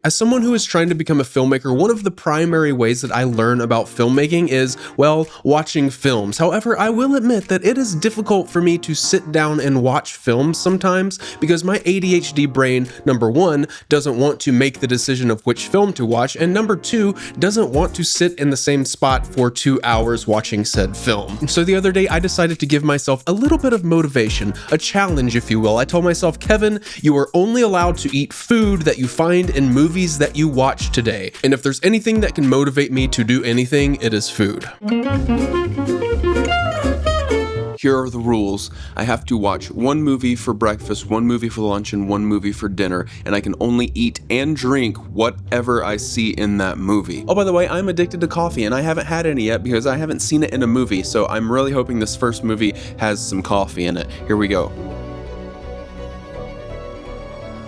As someone who is trying to become a filmmaker, one of the primary ways that I learn about filmmaking is, well, watching films. However, I will admit that it is difficult for me to sit down and watch films sometimes because my ADHD brain, number one, doesn't want to make the decision of which film to watch, and number two, doesn't want to sit in the same spot for 2 hours watching said film. So the other day, I decided to give myself a little bit of motivation, a challenge, if you will. I told myself, Kevin, you are only allowed to eat food that you find in movies that you watch today. And if there's anything that can motivate me to do anything, it is food. Here are the rules. I have to watch 1 movie for breakfast, 1 movie for lunch, and 1 movie for dinner, and I can only eat and drink whatever I see in that movie. Oh, by the way, I'm addicted to coffee, and I haven't had any yet because I haven't seen it in a movie, so I'm really hoping this first movie has some coffee in it. Here we go.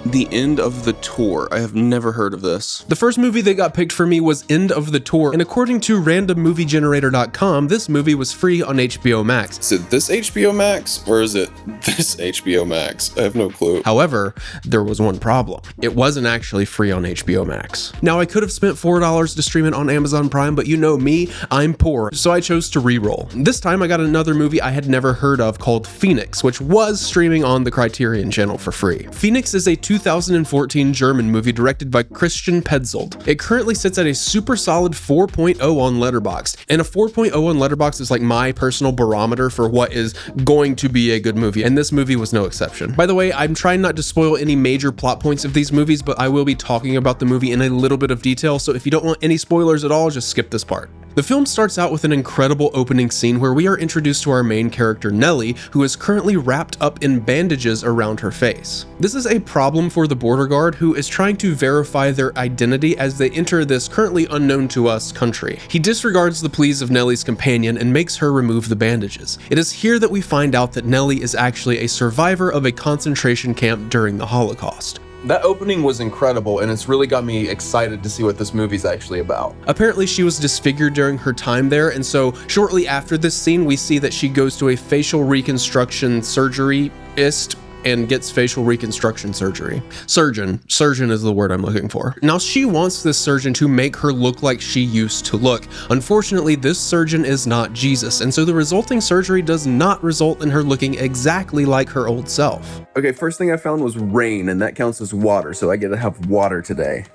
The End of the Tour. I have never heard of this. The first movie that got picked for me was End of the Tour, and according to randommoviegenerator.com, this movie was free on HBO Max. Is it this HBO Max, or is it this HBO Max? I have no clue. However, there was one problem. It wasn't actually free on HBO Max. Now, I could have spent $4 to stream it on Amazon Prime, but you know me, I'm poor, so I chose to re-roll. This time, I got another movie I had never heard of called Pheonix, which was streaming on the Criterion channel for free. Pheonix is a 2014 German movie directed by Christian Petzold. It currently sits at a super solid 4.0 on Letterboxd, and a 4.0 on Letterboxd is like my personal barometer for what is going to be a good movie, and this movie was no exception. By the way, I'm trying not to spoil any major plot points of these movies, but I will be talking about the movie in a little bit of detail, so if you don't want any spoilers at all, just skip this part. The film starts out with an incredible opening scene where we are introduced to our main character Nellie, who is currently wrapped up in bandages around her face. This is a problem for the border guard, who is trying to verify their identity as they enter this currently unknown to us country. He disregards the pleas of Nellie's companion and makes her remove the bandages. It is here that we find out that Nellie is actually a survivor of a concentration camp during the Holocaust. That opening was incredible, and it's really got me excited to see what this movie's actually about. Apparently, she was disfigured during her time there, and so shortly after this scene, we see that she goes to a facial reconstruction surgery-ist and gets facial reconstruction surgery. Surgeon is the word I'm looking for. Now, she wants this surgeon to make her look like she used to look. Unfortunately, this surgeon is not Jesus, and so the resulting surgery does not result in her looking exactly like her old self. Okay, first thing I found was rain, and that counts as water, so I get to have water today.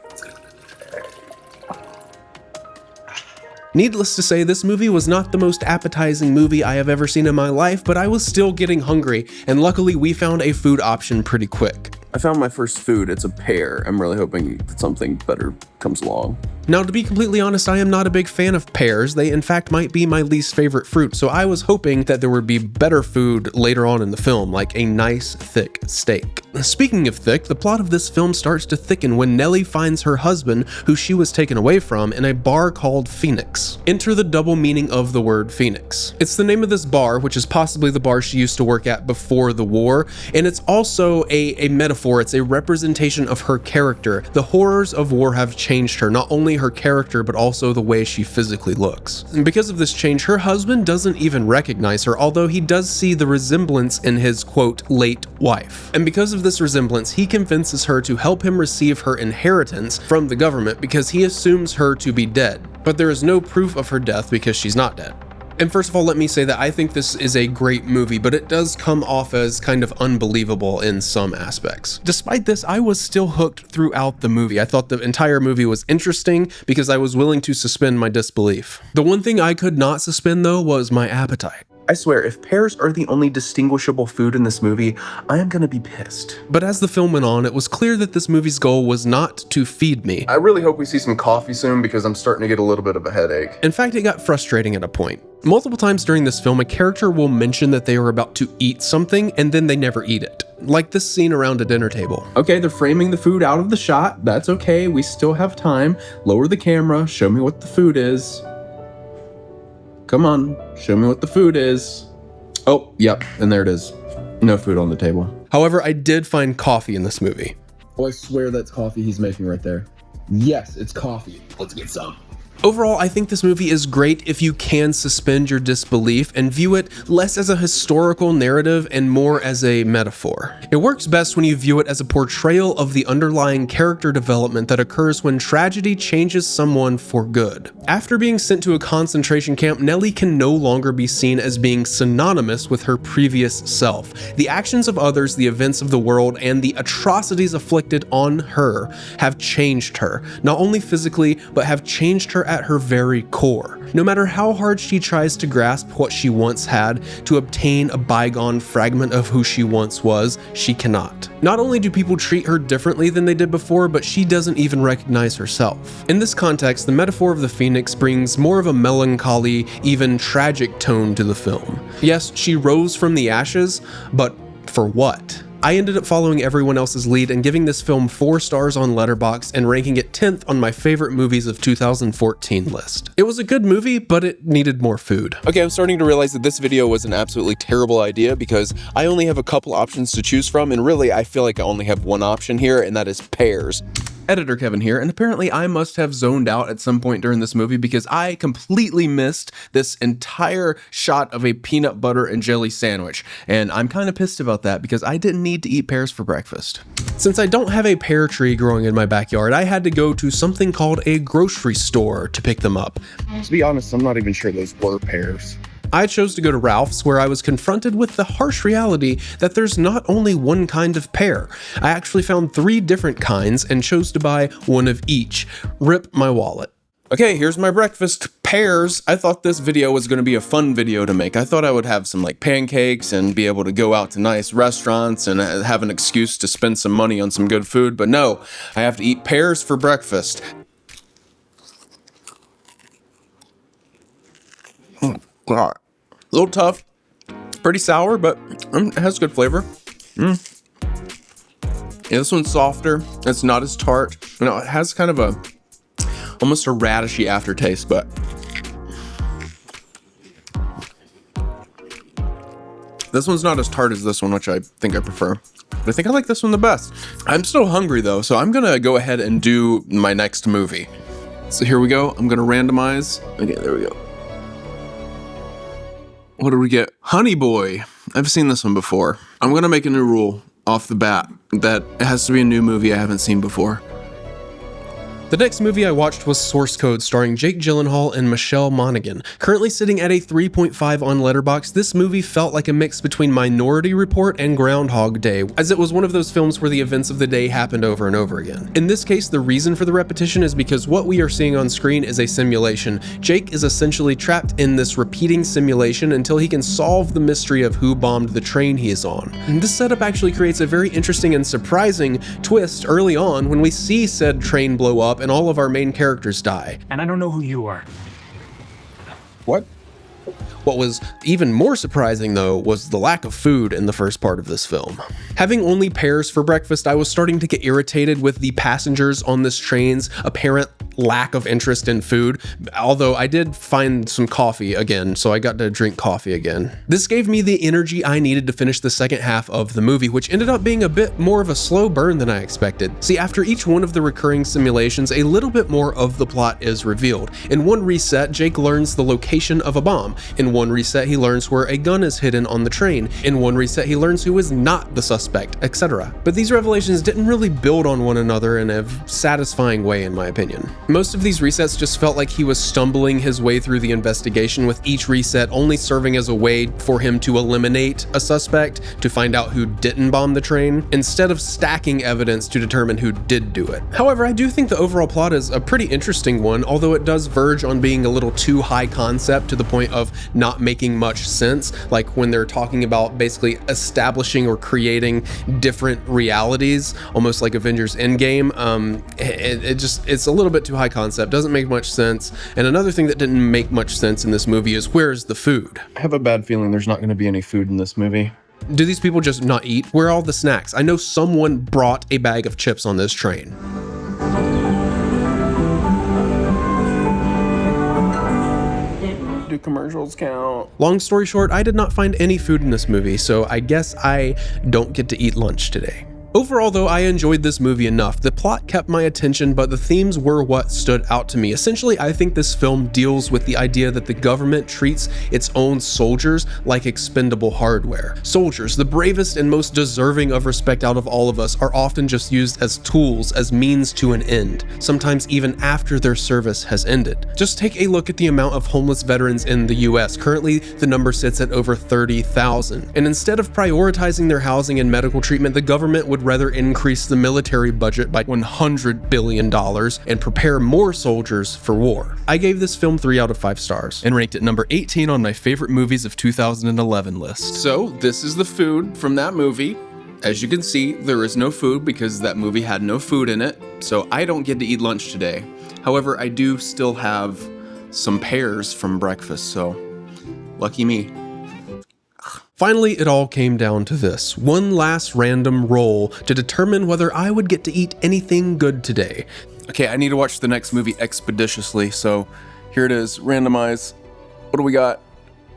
Needless to say, this movie was not the most appetizing movie I have ever seen in my life, but I was still getting hungry, and luckily we found a food option pretty quick. I found my first food. It's a pear. I'm really hoping that something better comes along. Now, to be completely honest, I am not a big fan of pears. They, in fact, might be my least favorite fruit, so I was hoping that there would be better food later on in the film, like a nice, thick steak. Speaking of thick, the plot of this film starts to thicken when Nellie finds her husband, who she was taken away from, in a bar called Pheonix. Enter the double meaning of the word Pheonix. It's the name of this bar, which is possibly the bar she used to work at before the war, and it's also a metaphor. It's a representation of her character. The horrors of war have changed her, not only her character, but also the way she physically looks. And because of this change, her husband doesn't even recognize her, although he does see the resemblance in his, quote, late wife. And because of this resemblance, he convinces her to help him receive her inheritance from the government because he assumes her to be dead. But there is no proof of her death because she's not dead. And first of all, let me say that I think this is a great movie, but it does come off as kind of unbelievable in some aspects. Despite this, I was still hooked throughout the movie. I thought the entire movie was interesting because I was willing to suspend my disbelief. The one thing I could not suspend, though, was my appetite. I swear, if pears are the only distinguishable food in this movie, I am gonna be pissed. But as the film went on, it was clear that this movie's goal was not to feed me. I really hope we see some coffee soon because I'm starting to get a little bit of a headache. In fact, it got frustrating at a point. Multiple times during this film, a character will mention that they are about to eat something and then they never eat it. Like this scene around a dinner table. Okay, they're framing the food out of the shot. That's okay, we still have time. Lower the camera, show me what the food is. Come on, show me what the food is. Oh, yep, and there it is. No food on the table. However, I did find coffee in this movie. Oh, I swear that's coffee he's making right there. Yes, it's coffee. Let's get some. Overall, I think this movie is great if you can suspend your disbelief and view it less as a historical narrative and more as a metaphor. It works best when you view it as a portrayal of the underlying character development that occurs when tragedy changes someone for good. After being sent to a concentration camp, Nellie can no longer be seen as being synonymous with her previous self. The actions of others, the events of the world, and the atrocities afflicted on her have changed her, not only physically, but have changed her at her very core. No matter how hard she tries to grasp what she once had, to obtain a bygone fragment of who she once was, she cannot. Not only do people treat her differently than they did before, but she doesn't even recognize herself. In this context, the metaphor of the Pheonix brings more of a melancholy, even tragic tone to the film. Yes, she rose from the ashes, but for what? I ended up following everyone else's lead and giving this film 4 stars on Letterboxd and ranking it 10th on my favorite movies of 2014 list. It was a good movie, but it needed more food. Okay, I'm starting to realize that this video was an absolutely terrible idea because I only have a couple options to choose from, and really I feel like I only have one option here, and that is pears. Editor Kevin here, and apparently I must have zoned out at some point during this movie because I completely missed this entire shot of a peanut butter and jelly sandwich, and I'm kind of pissed about that because I didn't need to eat pears for breakfast. Since I don't have a pear tree growing in my backyard, I had to go to something called a grocery store to pick them up. To be honest, I'm not even sure those were pears. I chose to go to Ralph's, where I was confronted with the harsh reality that there's not only one kind of pear. I actually found 3 different kinds and chose to buy one of each. Rip my wallet. Okay, here's my breakfast, pears. I thought this video was going to be a fun video to make. I thought I would have some like pancakes and be able to go out to nice restaurants and have an excuse to spend some money on some good food, but no, I have to eat pears for breakfast. Oh, God. A little tough, pretty sour, but it has good flavor. Yeah, this one's softer. It's not as tart. You know, it has kind of almost a radishy aftertaste, but this one's not as tart as this one, which I think I prefer. But I think I like this one the best. I'm still hungry though, so I'm gonna go ahead and do my next movie. So here we go. I'm gonna randomize. Okay, there we go. What do we get? Honey Boy. I've seen this one before. I'm gonna make a new rule off the bat that it has to be a new movie I haven't seen before. The next movie I watched was Source Code, starring Jake Gyllenhaal and Michelle Monaghan. Currently sitting at a 3.5 on Letterboxd, this movie felt like a mix between Minority Report and Groundhog Day, as it was one of those films where the events of the day happened over and over again. In this case, the reason for the repetition is because what we are seeing on screen is a simulation. Jake is essentially trapped in this repeating simulation until he can solve the mystery of who bombed the train he is on. And this setup actually creates a very interesting and surprising twist early on when we see said train blow up and all of our main characters die. And I don't know who you are. What? What was even more surprising, though, was the lack of food in the first part of this film. Having only pears for breakfast, I was starting to get irritated with the passengers on this train's apparent lack of interest in food, although I did find some coffee again, so I got to drink coffee again. This gave me the energy I needed to finish the second half of the movie, which ended up being a bit more of a slow burn than I expected. See, after each one of the recurring simulations, a little bit more of the plot is revealed. In one reset, Jake learns the location of a bomb. In one reset, he learns where a gun is hidden on the train. In one reset, he learns who is not the suspect, etc. But these revelations didn't really build on one another in a satisfying way, in my opinion. Most of these resets just felt like he was stumbling his way through the investigation, with each reset only serving as a way for him to eliminate a suspect to find out who didn't bomb the train, instead of stacking evidence to determine who did do it. However, I do think the overall plot is a pretty interesting one, although it does verge on being a little too high concept to the point of not making much sense, like when they're talking about basically establishing or creating different realities, almost like Avengers Endgame. It's a little bit too high concept, doesn't make much sense. And another thing that didn't make much sense in this movie is, where's the food? I have a bad feeling there's not going to be any food in this movie. Do these people just not eat? Where are all the snacks? I know someone brought a bag of chips on this train. Do commercials count? Long story short, I did not find any food in this movie, so I guess I don't get to eat lunch today. Overall though, I enjoyed this movie enough. The plot kept my attention, but the themes were what stood out to me. Essentially, I think this film deals with the idea that the government treats its own soldiers like expendable hardware. Soldiers, the bravest and most deserving of respect out of all of us, are often just used as tools, as means to an end, sometimes even after their service has ended. Just take a look at the amount of homeless veterans in the US. Currently, the number sits at over 30,000. And instead of prioritizing their housing and medical treatment, the government would rather increase the military budget by $100 billion and prepare more soldiers for war. I gave this film 3 out of 5 stars and ranked it number 18 on my favorite movies of 2011 list. So this is the food from that movie. As you can see, there is no food because that movie had no food in it, so I don't get to eat lunch today. However, I do still have some pears from breakfast, so lucky me. Finally, it all came down to this. One last random roll to determine whether I would get to eat anything good today. Okay, I need to watch the next movie expeditiously, so here it is. Randomize. What do we got?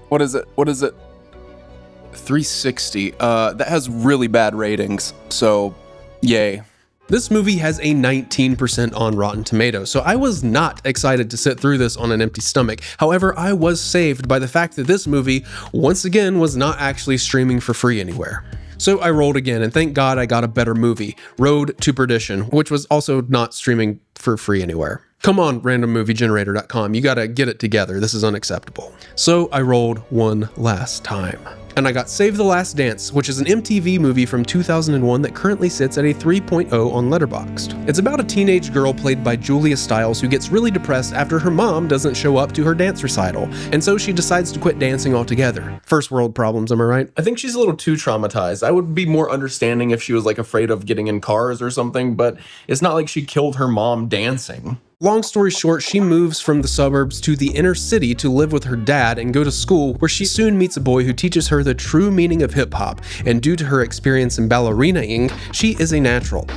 What is it? 360. That has really bad ratings, so yay. This movie has a 19% on Rotten Tomatoes, so I was not excited to sit through this on an empty stomach. However, I was saved by the fact that this movie, once again, was not actually streaming for free anywhere. So I rolled again, and thank God I got a better movie, Road to Perdition, which was also not streaming for free anywhere. Come on, randommoviegenerator.com, you gotta get it together, this is unacceptable. So I rolled one last time. And I got Save the Last Dance, which is an MTV movie from 2001 that currently sits at a 3.0 on Letterboxd. It's about a teenage girl played by Julia Stiles who gets really depressed after her mom doesn't show up to her dance recital, and so she decides to quit dancing altogether. First world problems, am I right? I think she's a little too traumatized. I would be more understanding if she was like afraid of getting in cars or something, but it's not like she killed her mom dancing. Long story short, she moves from the suburbs to the inner city to live with her dad and go to school, where she soon meets a boy who teaches her the true meaning of hip-hop, and due to her experience in ballerina-ing, she is a natural.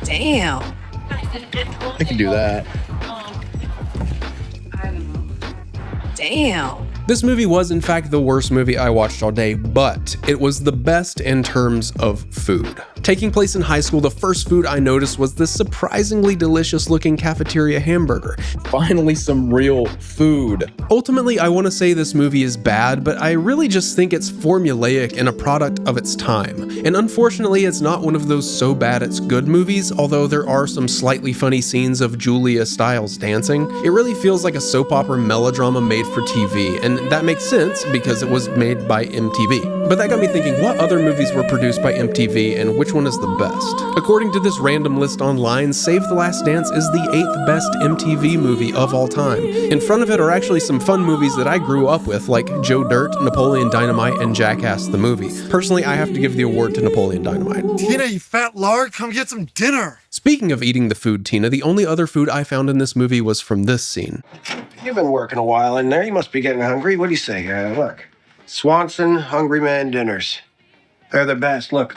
Damn. I can do that. Damn. This movie was in fact the worst movie I watched all day, but it was the best in terms of food. Taking place in high school, the first food I noticed was this surprisingly delicious looking cafeteria hamburger. Finally, some real food. Ultimately, I want to say this movie is bad, but I really just think it's formulaic and a product of its time. And unfortunately, it's not one of those so bad it's good movies, although there are some slightly funny scenes of Julia Stiles dancing. It really feels like a soap opera melodrama made for TV, and that makes sense because it was made by MTV. But that got me thinking, what other movies were produced by MTV and which one is the best? According to this random list online, Save the Last Dance is the 8th best MTV movie of all time. In front of it are actually some fun movies that I grew up with, like Joe Dirt, Napoleon Dynamite, and Jackass the movie. Personally, I have to give the award to Napoleon Dynamite. Tina, you fat lard, come get some dinner. Speaking of eating the food, Tina, the only other food I found in this movie was from this scene. You've been working a while in there. You must be getting hungry. What do you say? Look. Swanson Hungry Man Dinners. They're the best. Look.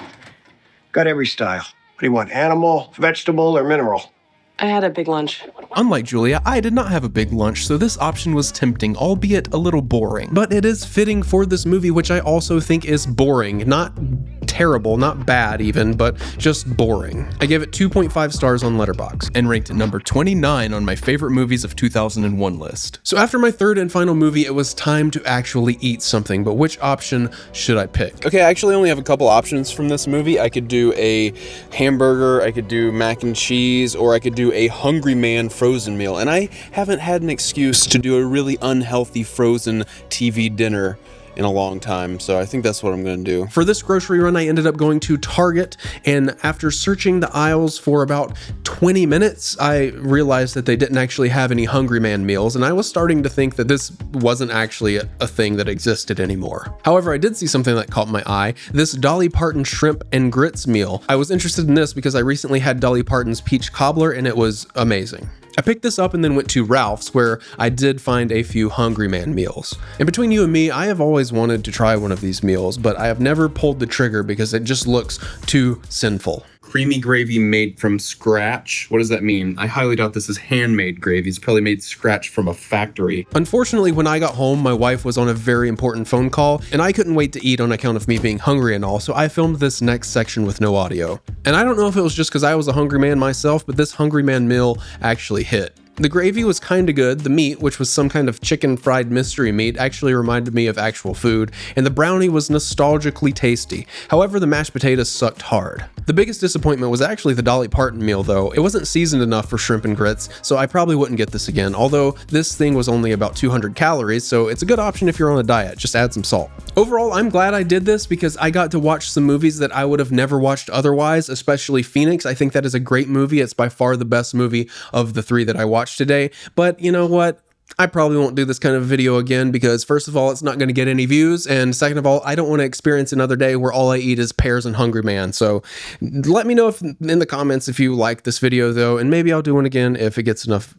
Got every style. What do you want? Animal, vegetable, or mineral? I had a big lunch. Unlike Julia, I did not have a big lunch, so this option was tempting, albeit a little boring. But it is fitting for this movie, which I also think is boring. Not terrible, not bad even, but just boring. I gave it 2.5 stars on Letterboxd And ranked it number 29 on my favorite movies of 2001 list. So after my third and final movie, it was time to actually eat something, but which option should I pick? Okay, I actually only have a couple options from this movie. I could do a hamburger, I could do mac and cheese, or I could do a Hungry Man frozen meal. And I haven't had an excuse to do a really unhealthy frozen TV dinner in a long time, so I think that's what I'm gonna do. For this grocery run, I ended up going to Target, and after searching the aisles for about 20 minutes, I realized that they didn't actually have any Hungry Man meals, and I was starting to think that this wasn't actually a thing that existed anymore. However, I did see something that caught my eye, this Dolly Parton shrimp and grits meal. I was interested in this because I recently had Dolly Parton's peach cobbler, and it was amazing. I picked this up and then went to Ralph's, where I did find a few Hungry Man meals. And between you and me, I have always wanted to try one of these meals, but I have never pulled the trigger because it just looks too sinful. Creamy gravy made from scratch. What does that mean? I highly doubt this is handmade gravy. It's probably made scratch from a factory. Unfortunately, when I got home, my wife was on a very important phone call, and I couldn't wait to eat on account of me being hungry and all, so I filmed this next section with no audio. And I don't know if it was just because I was a hungry man myself, but this hungry man meal actually hit. The gravy was kinda good, the meat, which was some kind of chicken fried mystery meat, actually reminded me of actual food, and the brownie was nostalgically tasty. However, the mashed potatoes sucked hard. The biggest disappointment was actually the Dolly Parton meal though. It wasn't seasoned enough for shrimp and grits, so I probably wouldn't get this again, although this thing was only about 200 calories, so it's a good option if you're on a diet, just add some salt. Overall, I'm glad I did this because I got to watch some movies that I would have never watched otherwise, especially Pheonix. I think that is a great movie. It's by far the best movie of the 3 that I watched today. But you know what? I probably won't do this kind of video again because first of all, it's not going to get any views. And second of all, I don't want to experience another day where all I eat is pears and Hungry Man. So let me know in the comments if you like this video though, and maybe I'll do one again if it gets enough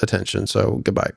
attention. So goodbye.